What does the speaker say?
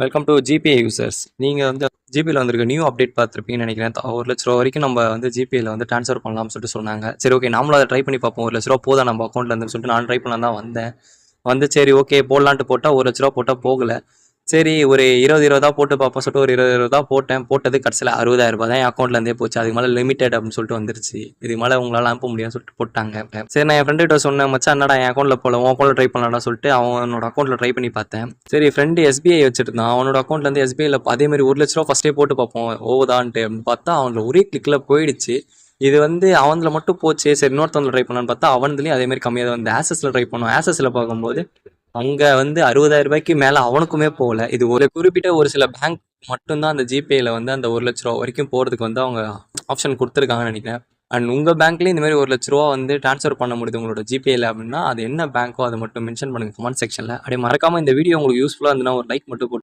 Welcome to GPay users. நீங்கள் வந்து ஜிபேல வந்திருக்க நியூ அப்டேட் பார்த்துருப்பீங்கன்னு நினைக்கிறேன். ₹1,00,000 வரைக்கும் நம்ம வந்து ஜிபேல வந்து ட்ரான்ஸ்ஃபர் பண்ணலாம்னு சொல்லிட்டு சொன்னாங்க. சரி, ஓகே, நாமளும் அதை ட்ரை பண்ணி பார்ப்போம். ₹1,00,000 போதா நம்ம அக்கௌண்ட்ல இருந்து சொல்லிட்டு நான் ட்ரை பண்ணலாம் தான் வந்தேன். சரி, ஓகே, போடலான்ட்டு போட்டால் ₹1,00,000 போட்டால் போகலை. சரி, ஒரு 20 போட்டு பார்ப்போம் சொல்லிட்டு ஒரு 20 போட்டேன். போட்டது கடைசியில் ₹60,000 தான் என் அக்கௌண்ட்லேருந்தே போச்சு. அதுக்கு மேலே லிமிடெட் அப்படின்னு சொல்லிட்டு வந்துருச்சு. இதுக்கு மேலே உங்களால் அனுப்ப முடியும்னு சொல்லிட்டு போட்டாங்க. சரி, நான் என் ஃப்ரெண்டுகிட்ட சொன்னேன், மச்சான் என்னடா என் அக்கௌண்ட்டில் போல உன் அக்கௌண்ட்டில் ட்ரை பண்ணலாம்டா சொல்லிட்டு அவனோட அக்கௌண்ட்டில் ட்ரை பண்ணி பார்த்தேன். சரி, ஃப்ரெண்டு எஸ்பிஐ வச்சுருந்தான். அவனோட அக்கௌண்ட்லேருந்து எஸ்பிஐயில் அதேமாதிரி ₹1,00,000 ஃபஸ்ட்டே போட்டு பார்ப்போம் ஓதான்ட்டு அப்படின்னு பார்த்தா அவனில் ஒரே கிளிக்கில் போயிடுச்சு. இது வந்து அவனில் மட்டும் போச்சு. சரி, இன்னொருத்தவங்களை ட்ரை பண்ணலான்னு பார்த்தா அவன்லேயும் அதேமாதிரி கம்மியாக தான் வந்து ஆசஸில் ட்ரை பண்ணுவோம். ஆசஸில் பார்க்கும்போது அங்கே வந்து ₹60,000 மேலே அவனுக்குமே போகல. இது ஒரு குறிப்பிட்ட ஒரு சில பேங்க் மட்டும்தான் அந்த ஜிபேயில் வந்து அந்த ₹1,00,000 வரைக்கும் போகிறதுக்கு வந்து அவங்க ஆப்ஷன் கொடுத்துருக்காங்கன்னு நினைக்கிறேன். அண்ட் உங்கள் பேங்க்லேயும் இந்த மாதிரி ₹1,00,000 வந்து ட்ரான்ஸ்ஃபர் பண்ண முடியுது உங்களோட ஜிபேயில் அப்படின்னா அது என்ன பேங்க்கோ அதை மட்டும் மென்ஷன் பண்ணுங்கள் கமெண்ட் செக்ஷனில். அப்படியே மறக்காமல் இந்த வீடியோ உங்களுக்கு யூஸ்ஃபுல்லாக இருந்ததுன்னா ஒரு லைக் மட்டும் போட்டு